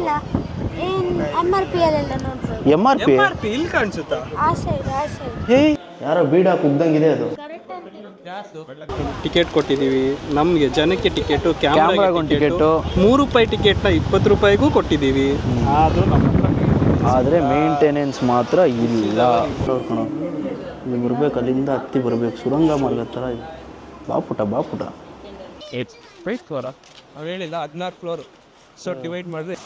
ಇಲ್ಲ ಏನು MRP ಅಲ್ಲೆಲ್ಲ ನೋಡ್ಬೋದು. MRP ಇಲ್ಲಿ ಕಾಣಿಸುತ್ತಾ? ಆ ಸೈಡ್ ಹೇ ಯಾರೋ ಬೀಡ ಕುಗ್ದಂಗಿದೆ ಅದು. ಟಿಕೆಟ್ ಕೊಟ್ಟಿದ್ದೀವಿ ನಮಗೆ, ಜನಕ್ಕೆ ಟಿಕೆಟು, ಕ್ಯಾಮ್ರಾಗೆ ಟಿಕೆಟು, ₹3 ಟಿಕೆಟ್ನ ₹20 ಕೊಟ್ಟಿದ್ದೀವಿ. ಆದರೆ ಮೇಂಟೆನೆನ್ಸ್ ಮಾತ್ರ ಇಲ್ಲ. ಇಲ್ಲಿ ಬರ್ಬೇಕು, ಅಲ್ಲಿಂದ ಹತ್ತಿ ಬರಬೇಕು, ಸುರಂಗ ಮಾರ್ಗ ಥರ ಇದೆ. ಬಾಪುಟ ಅವ್ರು ಹೇಳಿಲ್ಲ 16 ಫ್ಲೋರ್, ಸೊ ಡಿವೈಡ್ ಮಾಡಿದ್ರೆ.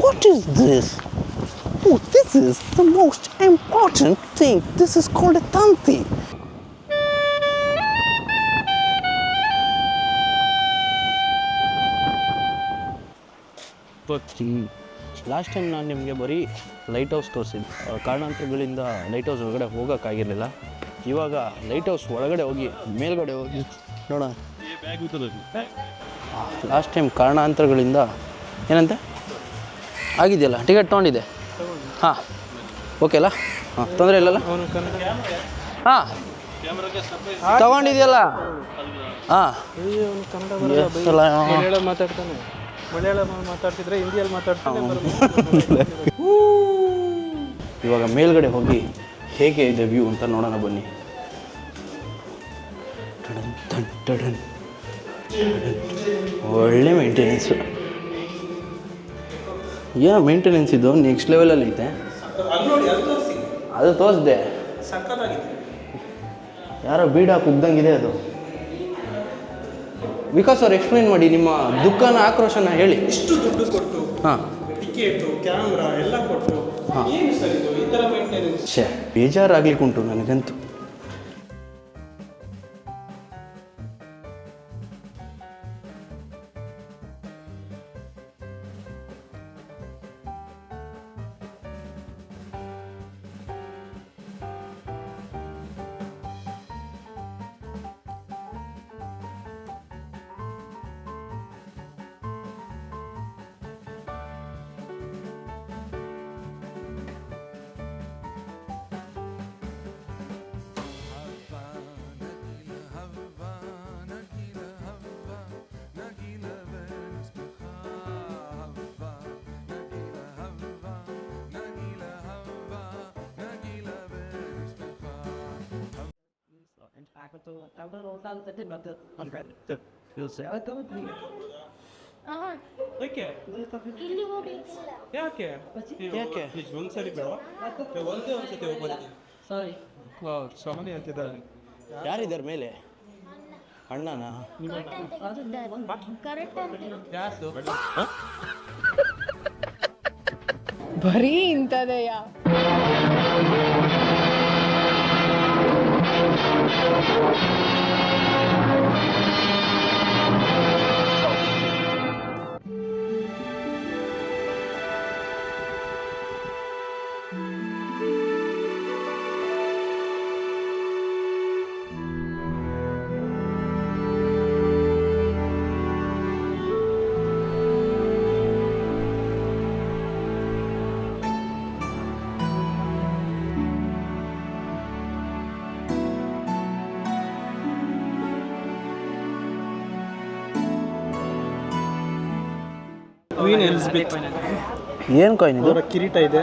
What is this? Oh, this is the most important thing. This is called a tanti. Last time ನಾನು ನಿಮಗೆ ಬರೀ ಲೈಟ್ ಹೌಸ್ ತೋರಿಸಿದ್ದೆ. ಕಾರಣಾಂತರಗಳಿಂದ ಲೈಟ್ ಹೌಸ್ ಒಳಗಡೆ ಹೋಗೋಕ್ಕಾಗಿರಲಿಲ್ಲ. ಇವಾಗ ಲೈಟ್ ಹೌಸ್ ಒಳಗಡೆ ಹೋಗಿ ಮೇಲ್ಗಡೆ ಹೋಗಿ ನೋಡೋಣ. ಲಾಸ್ಟ್ ಟೈಮ್ ಕಾರಣಾಂತರಗಳಿಂದ ಏನಂತೆ ಆಗಿದೆಯಲ್ಲ, ಟಿಕೆಟ್ ತೊಗೊಂಡಿದ್ದೆ. ಹಾಂ ಓಕೆ ಅಲ್ಲ? ಹಾಂ ತೊಂದರೆ ಇಲ್ಲಲ್ಲ? ಹಾಂ ತಗೊಂಡಿದೆಯಲ್ಲ? ಹಾಂ ಮಾತಾಡ್ತಾನೆ, ಮಲಯಾಳಂ ಮಾತಾಡ್ತಿದ್ರೆ ಹಿಂದಿಯಲ್ಲಿ ಮಾತಾಡ್ತಾನೆ. ಇವಾಗ ಮೇಲ್ಗಡೆ ಹೋಗಿ ಹೇಗೆ ಇದೆ ವ್ಯೂ ಅಂತ ನೋಡೋಣ ಬನ್ನಿ. ಒಳ್ಳೆ ಮೇಂಟೆನೆನ್ಸು. ಏನೋ ಮೇಂಟೆನೆನ್ಸ್ ಇದು ನೆಕ್ಸ್ಟ್ ಲೆವೆಲಲ್ಲಿ ಐತೆ. ಅದು ತೋರಿಸ್ದೆ, ಯಾರೋ ಬೀಡ ಕುಗ್ದಂಗಿದೆ ಅದು. ವಿಕಾಸ್ ಅವ್ರು ಎಕ್ಸ್ಪ್ಲೈನ್ ಮಾಡಿ ನಿಮ್ಮ ದುಃಖನ, ಆಕ್ರೋಶನ ಹೇಳಿ. ಇಷ್ಟು ದುಡ್ಡು ಕೊಟ್ಟು, ಹಾಂ, ಟಿಕೆಟು, ಕ್ಯಾಮ್ರಾ ಎಲ್ಲ ಕೊಟ್ಟು, ಹಾಂ, ಏನು ಸರ್ ಇದು? ಈ ಥರ ಮೇಂಟೆನೆನ್ಸ್ ಬೇಜಾರಾಗ್ಲಿಕ್ಕುಂಟು ನನಗಂತೂ. ಒಂದ್ಸರಿ ಬೇಡ, ಒಂದ್ಸತಿ ಹೋಗ್ಬರ್ತೀನಿ. ಸ್ವಾಮಿ ಅಂತಿದ್ದಾರೆ. ಯಾರಿದ್ದಾರೆ ಮೇಲೆ? ಅಣ್ಣನಾ? ಬರೀ ಇಂಥದೆಯಾ? ಕ್ವೀನ್ ಎಲಿಜಬೆತ್ ಏನು ಕಾಯಿನ್ ಇದು? ಅವರ ಕಿರೀಟ ಇದೆ.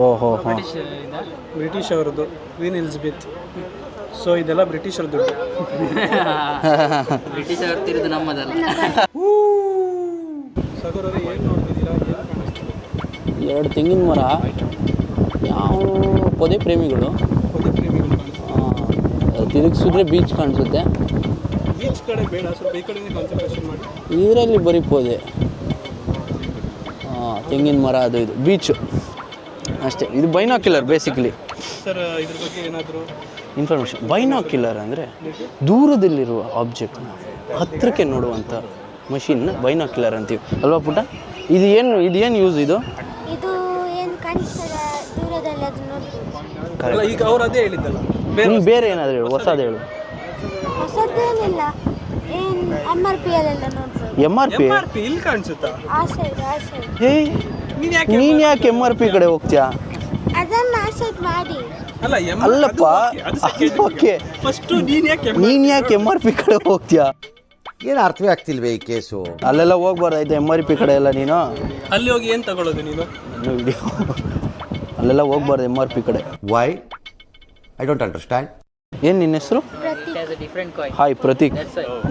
ಓಹೋ, ಬ್ರಿಟಿಷ್ ಅವರದ್ದು ಕ್ವೀನ್ ಎಲಿಜಬೆತ್. ಸೊ ಇದೆಲ್ಲ ಬ್ರಿಟಿಷರ ದುಡ್ಡು. ಬ್ರಿಟಿಷ್ ಅವ್ರದ್ದು ನಮ್ಮದಲ್ಲ. ಸಗರವ್ರೆ ಏನು ನೋಡ್ತಿದ್ದೀರಾ? ಏನು ಕಾಣಿಸ್ತಿದೆ? 2 ತೆಂಗಿನ ಮರ. ಯಾವ ಪೊದೆ ಪ್ರೇಮಿಗಳು ತಿರುಗಿಸಿದ್ರೆ ಬೀಚ್ ಕಾಣಿಸುತ್ತೆ. ಬೀಚ್ ಕಡೆ ಬೇಡ, ಸ್ವಲ್ಪ ಈ ಕಡೆನೇ ಕಾನ್ಸಂಟ್ರೇಷನ್ ಮಾಡಿ. ಇದರಲ್ಲಿ ಬರೀ ಪೊದೆ, ತೆಂಗಿನ ಮರ, ಅದು ಇದು ಬೀಚು ಅಷ್ಟೇ. ಇದು ಬೈನಾಕ್ಯುಲರ್ ಬೇಸಿಕಲಿ. ಸರ್ ಇದ್ರ ಬಗ್ಗೆ ಏನಾದರೂ ಇನ್ಫಾರ್ಮೇಷನ್? ಬೈನಾಕ್ಯುಲರ್ ಅಂದರೆ ದೂರದಲ್ಲಿರುವ ಆಬ್ಜೆಕ್ಟ್ನ ಹತ್ತಿರಕ್ಕೆ ನೋಡುವಂಥ ಮಷಿನ್ನ ಬೈನಾಕ್ಯುಲರ್ ಅಂತೀವಿ ಅಲ್ವಾ ಪುಟ್ಟ? ಇದು ಏನು ಯೂಸ್ ಇದು? ಇದು ಏನು ಕಾಣಿಸ್ತದೆ ದೂರದಲ್ಲಿ ಅದು ನೋಡ್ಬೋದು. ಅಲ್ಲ, ಈಗ ಅವ್ರು ಅದೇ ಹೇಳಿದ್ದಲ್ಲ, ಬೇರೆ ಏನಾದರೂ ಹೇಳು, ಹೊಸದು ಹೇಳು. ಹೊಸದೇನಿಲ್ಲ, ಏನು MRP ಅಲ್ಲೆಲ್ಲ ನೋಡ್ಬೋದು. MRP ಇಲ್ಲಿ ಕಾಣಿಸುತ್ತಾ? ಆ ಸೈಡ್ ಹೇ ನೀನು ಯಾಕೆ MRP ಕಡೆ ಹೋಗ್ತೀಯಾ? ಅದನ್ನು ಆ ಸೈಡ್ ಮಾಡಿ. ಅಲ್ಲಪ್ಪ, ಓಕೆ, ಫಸ್ಟ್ ನೀನು ಯಾಕೆ MRP ಕಡೆ ಹೋಗ್ತೀಯಾ? ಏನು ಅರ್ಥವೇ ಆಗ್ತಿಲ್ವೇ ಈ ಕೇಸು? ಅಲ್ಲೆಲ್ಲ ಹೋಗ್ಬಾರ್ದಾಯ್ತು MRP ಕಡೆ ಎಲ್ಲ ನೀನು ಅಲ್ಲಿ ಹೋಗಿ ಏನು ತಗೊಳ್ಳೋದು ನೀನು? ವಿಡಿಯೋ ಅಲ್ಲೆಲ್ಲ ಹೋಗ್ಬಾರ್ದು MRP ಕಡೆ. ವೈ? I don't understand. ಏನು ನಿನ್ನ ಹೆಸರು? ಹಾಯ್ ಪ್ರತೀಕ್.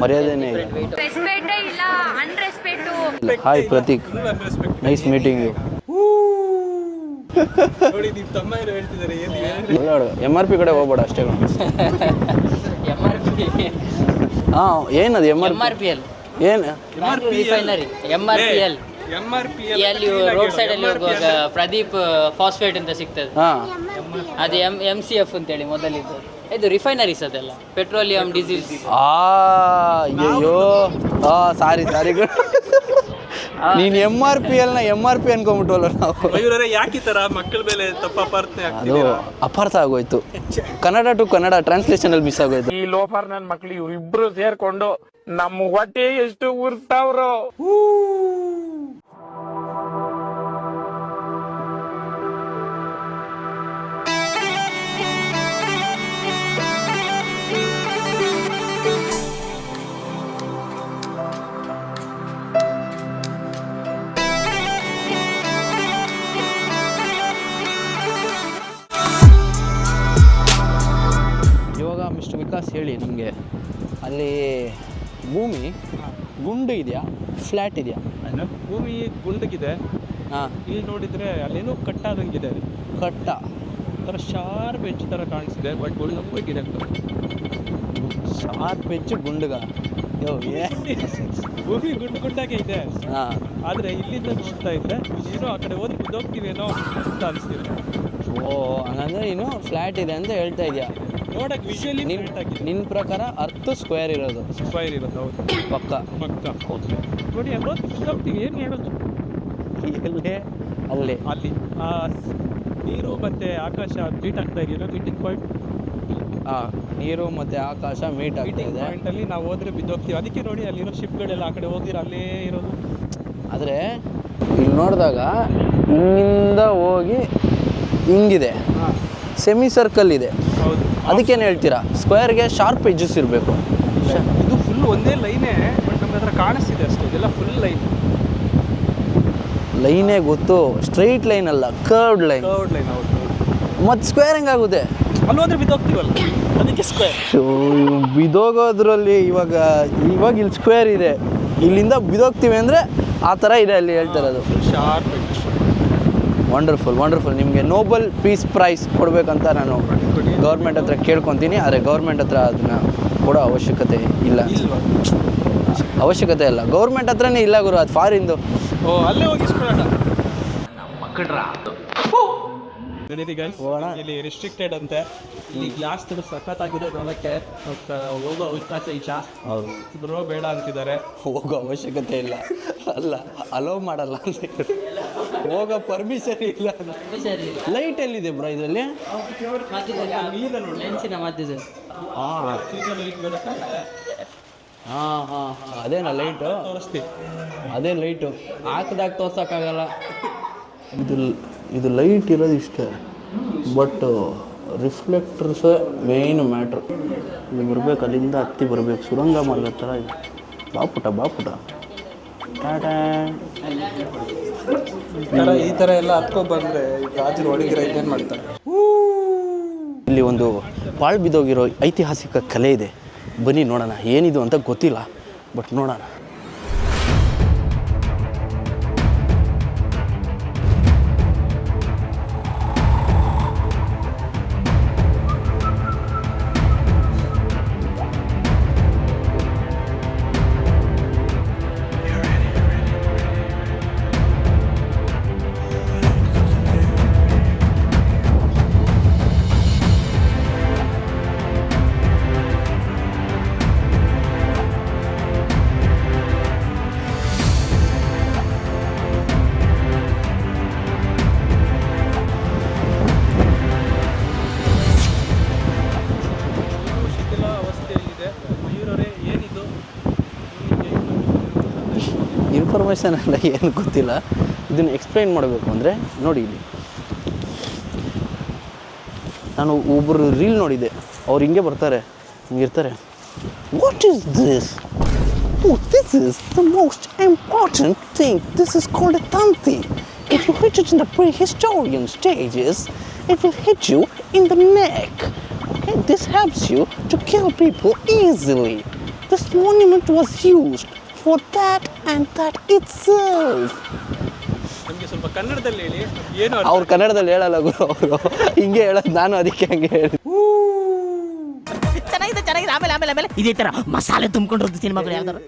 ಮರ್ಯಾದೆನೇ ಇಲ್ಲ. Hi Prateek, nice meeting you. ನೋಡಿ ನಿಮ್ಮ ತಮ್ಮ ಏನೋ ಹೇಳ್ತಿದ್ದಾರೆ. ಏನು MRP ಕಡೆ ಹೋಗ್ಬೇಡ ಅಷ್ಟೇ. ಹಾಂ ಏನದು MRPL? ಏನು ರಿಫೈನರಿ MRPL ಅಲ್ಲಿ ರೋಡ್ ಸೈಡ್ ಅಲ್ಲಿ ಹೋಗುವಾಗ ಪ್ರದೀಪ್ ಫಾಸ್ಫೇಟ್ ಅಂತ ಸಿಗ್ತದೆ. ಹಾಂ ಅದು MCF ಅಂತೇಳಿ ಮೊದಲಿದ್ದು. ಇದು ರಿಫೈನರೀಸ್ ಅದೆಲ್ಲ ಪೆಟ್ರೋಲಿಯಂ ಡೀಸೆಲ್. ಅಯ್ಯೋ ಸಾರಿ ನೀನು MRP ಅನ್ಕೊಂಬಿಟ್ಟವಲ್ಲ ನಾವು. ಮಯೂರರೇ ಯಾಕೆ ಈ ಥರ ಮಕ್ಕಳ ಮೇಲೆ ತಪ್ಪು ಅಪಾರ್ಥ ಅದು ಆಗ್ತಿದ್ದೀರಾ? ಅಪಾರ್ಥ ಆಗೋಯ್ತು. ಕನ್ನಡ ಟು ಕನ್ನಡ ಟ್ರಾನ್ಸ್ಲೇಷನಲ್ಲಿ ಮಿಸ್ ಆಗೋಯ್ತು. ಈ ಲೋಫರ್ ನನ್ನ ಮಕ್ಳು ಇವ್ರಿಬ್ರು ಸೇರ್ಕೊಂಡು ನಮ್ಮ ಹೊಟ್ಟೆ ಎಷ್ಟು ಉರ್ತಾವ್ರು. ಇವಾಗ ಮಿಸ್ಟರ್ ವಿಕಾಸ್ ಹೇಳಿ ನಮಗೆ, ಅಲ್ಲಿ ಭೂಮಿ ಗುಂಡು ಇದೆಯಾ ಫ್ಲ್ಯಾಟ್ ಇದೆಯಾ? ಭೂಮಿ ಗುಂಡಗಿದೆ. ಹಾಂ ಇಲ್ಲಿ ನೋಡಿದರೆ ಅಲ್ಲೇನೋ ಕಟ್ಟಾದಂಗಿದೆ. ಕಟ್ಟ ಒಂಥರ ಶಾರ್ಪ್ ಎಜ್ ಥರ ಕಾಣಿಸಿದೆ. ಬಟ್ ಹೋಗಿದೆ ಶಾರ್ಪ್ ಹೆಚ್ಚು ಗುಂಡುಗ. ಯೋ ಭೂಮಿ ಗುಂಡಾಗೆ ಇದೆ. ಹಾಂ ಆದರೆ ಇಲ್ಲಿಂದ ನೋಡ್ತಾ ಇದ್ದರೆ ಏನೋ ಆ ಕಡೆ ಹೋದ್ರೆ ಬಿದ್ದೋಗ್ತೀವೇನೋ ಅಂತ ಅನಿಸ್ತಿದೆ. ಓ ಹಂಗಂದ್ರೆ ನೀನು ಫ್ಲ್ಯಾಟ್ ಇದೆ ಅಂತ ಹೇಳ್ತಾ ಇದೆಯಾ? ನೋಡಕ್ಕೆ ವಿಷುವಲಿ ನಿನ್ನ ಪ್ರಕಾರ 10 ಸ್ಕ್ವೇರ್ ಇರೋದು ಸ್ಕ್ವೈರ್ ಇರೋದು. ಹೌದು ಪಕ್ಕ ನೋಡಿ ಅಲ್ಲಿ ಬಿದ್ದೋಗ್ತೀವಿ. ಏನು ಹೇಳೋದು? ಎಲ್ಲೇ ಅಲ್ಲಿ ಅಲ್ಲಿ ಆ ನೀರು ಮತ್ತು ಆಕಾಶ ಮೀಟ್ ಆಗ್ತಾ ಇದೆಯಲ್ಲ, ಮೀಟಿಂಗ್ ಪಾಯಿಂಟ್. ಹಾಂ ನೀರು ಮತ್ತು ಆಕಾಶ ಮೀಟ್ ಆಗ್ತಾ ಮೀಟಿಂಗ್ ಇದೆ. ಪಾಯಿಂಟಲ್ಲಿ ನಾವು ಹೋದ್ರೆ ಬಿದ್ದೋಗ್ತೀವಿ. ಅದಕ್ಕೆ ನೋಡಿ ಅಲ್ಲಿರೋ ಶಿಪ್ಗಳೆಲ್ಲ ಆ ಕಡೆ ಹೋಗಿರೋ ಅಲ್ಲೇ ಇರೋದು. ಆದರೆ ಇಲ್ಲಿ ನೋಡಿದಾಗ ಇಲ್ಲಿಂದ ಹೋಗಿ ಹಿಂಗಿದೆ, ಸೆಮಿ ಸರ್ಕಲ್ ಇದೆ. ಹೌದು. ಅದಕ್ಕೇನು ಹೇಳ್ತೀರಾ? ಸ್ಕ್ವೇರ್ಗೆ ಶಾರ್ಪ್ ಎಡ್ಜಸ್ ಇರಬೇಕು. ಇದು ಫುಲ್ ಒಂದೇ ಲೈನೇ, ಬಟ್ ನಮ್ಮ ಹತ್ರ ಕಾಣಿಸ್ತಿದೆ ಅಷ್ಟೇ. ಇದೆಲ್ಲ ಫುಲ್ ಲೈನ್. ಲೈನೇ ಗೊತ್ತು, ಸ್ಟ್ರೈಟ್ ಲೈನ್ ಅಲ್ಲ, ಕರ್ವ್ಡ್ ಲೈನ್. Curved line. ಹೌದು. ಮತ್ತು ಸ್ಕ್ವೇರ್ ಹೆಂಗಾಗುತ್ತೆ? ಅಲ್ಲಿ ಹೋದ್ರೆ ಬಿದ್ದೋಗ್ತೀವಲ್ಲ, ಅದಕ್ಕೆ ಸ್ಕ್ವೇರ್. ಬಿದೋಗೋದ್ರಲ್ಲಿ ಇವಾಗ ಇಲ್ಲಿ ಸ್ಕ್ವೇರ್ ಇದೆ, ಇಲ್ಲಿಂದ ಬಿದೋಗ್ತೀವಿ ಅಂದರೆ ಆ ಥರ ಇದೆ ಅಲ್ಲಿ ಹೇಳ್ತಿರೋದು. ಶಾರ್ಪ್. ವಂಡರ್ಫುಲ್. ನಿಮಗೆ ನೋಬಲ್ ಪೀಸ್ ಪ್ರೈಸ್ ಕೊಡಬೇಕಂತ ನಾನು ಗೌರ್ಮೆಂಟ್ ಹತ್ರ ಕೇಳ್ಕೊತೀನಿ. ಆದರೆ ಗೌರ್ಮೆಂಟ್ ಹತ್ರ ಅದನ್ನು ಕೊಡೋ ಅವಶ್ಯಕತೆ ಇಲ್ಲ. ಅವಶ್ಯಕತೆ ಇಲ್ಲ, ಗೌರ್ಮೆಂಟ್ ಹತ್ರನೇ ಇಲ್ಲ ಗುರು, ಅದು ಫಾರಿಂದು. ಓ ಅಲ್ಲೇ ಹೋಗಿಸ್ಕೊಳ್ಳೋಣ. ನಡೀರಿ ಗೈಸ್, ಇಲ್ಲಿ ರಿಸ್ಟ್ರಿಕ್ಟೆಡ್ ಅಂತೆ. ಇಲ್ಲಿ ಗ್ಲಾಸ್ ತರ ಸಖತ್ತಾಗಿದೆ ನೋಡೋಕ್ಕೆ. ಹೋಗೋ ಅವಕಾಶ ಇಲ್ಲ. ಹೌದು, ಬ್ರೋ ಬೇಡ ಅಂತಿದ್ದಾರೆ. ಹೋಗೋ ಅವಶ್ಯಕತೆ ಇಲ್ಲ ಅಲ್ಲ, ಅಲೋ ಮಾಡಲ್ಲ ಅಂತ. ಹೋಗೋ ಪರ್ಮಿಷನ್ ಇಲ್ಲ. ಲೈಟ್ ಎಲ್ಲಿದೆ ಬ್ರೋ ಇದರಲ್ಲಿ? ಲೆನ್ಸಿನ ಮಧ್ಯದಲ್ಲಿ. ಹಾಂ ಅದೇನಾ ಲೈಟು? ತೋರಿಸ್ತೀವಿ. ಅದೇ ಲೈಟು ಹಾಕಿದಾಗ ತೋರ್ಸೋಕ್ಕಾಗಲ್ಲ. ಇದು ಲೈಟ್ ಇರೋದು ಇಷ್ಟೇ, ಬಟ್ ರಿಫ್ಲೆಕ್ಟರ್ಸ್ ಮೇಯ್ನ್ ಮ್ಯಾಟ್ರ್. ಇಲ್ಲಿ ಬರಬೇಕು, ಅಲ್ಲಿಂದ ಹತ್ತಿ ಬರಬೇಕು, ಸುರಂಗ ಮಾರ್ಗ ಥರ ಇದೆ. ಬಾಪುಟ ಟಾಟಾ. ಈ ಥರ ಎಲ್ಲ ಹತ್ಕೊಂಡು ಬಂದರೆ ರಾಜರು ಒಳಗಿರೋ ಇದೇನು ಮಾಡ್ತಾರೆ? ಇಲ್ಲಿ ಒಂದು ಪಾಳು ಬಿದ್ದೋಗಿರೋ ಐತಿಹಾಸಿಕ ಕಲೆ ಇದೆ. ಬನ್ನಿ ನೋಡೋಣ, ಏನಿದು ಅಂತ ಗೊತ್ತಿಲ್ಲ, ಬಟ್ ನೋಡೋಣ. ಇನ್ಫಾರ್ಮೇಷನ್ ಎಲ್ಲ ಏನು ಗೊತ್ತಿಲ್ಲ. ಇದನ್ನು ಎಕ್ಸ್ಪ್ಲೈನ್ ಮಾಡಬೇಕು ಅಂದರೆ ನೋಡಿ, ಇಲ್ಲಿ ನಾನು ಒಬ್ಬರು ರೀಲ್ ನೋಡಿದ್ದೆ. ಅವ್ರು ಹಿಂಗೆ ಬರ್ತಾರೆ, ಹಿಂಗಿರ್ತಾರೆ. What is this? Oh, this is the most important thing. This is called a tanti. If you hit it in the prehistoric stages, it will hit you in the neck. Okay, this helps you to kill people easily. This monument was used for that and that itself. ನಮಗೆ ಸ್ವಲ್ಪ ಕನ್ನಡದಲ್ಲಿ ಹೇಳಿ ಏನು ಅರ್ಥ? ಅವ್ರು ಕನ್ನಡದಲ್ಲಿ ಹೇಳಲ್ಲ ಗುರು, ಅವರು ಹಿಂಗೆ ಹೇಳೋದು, ನಾನು ಅದಕ್ಕೆ ಹಂಗೆ ಹೇಳಿ. ಚೆನ್ನಾಗಿದೆ ಆಮೇಲೆ ಇದೇ ತರ ಮಸಾಲೆ ತುಂಬಿಕೊಂಡಿರೋದು ಸಿನಿಮಾಗಳು ಯಾವ್ದಾರು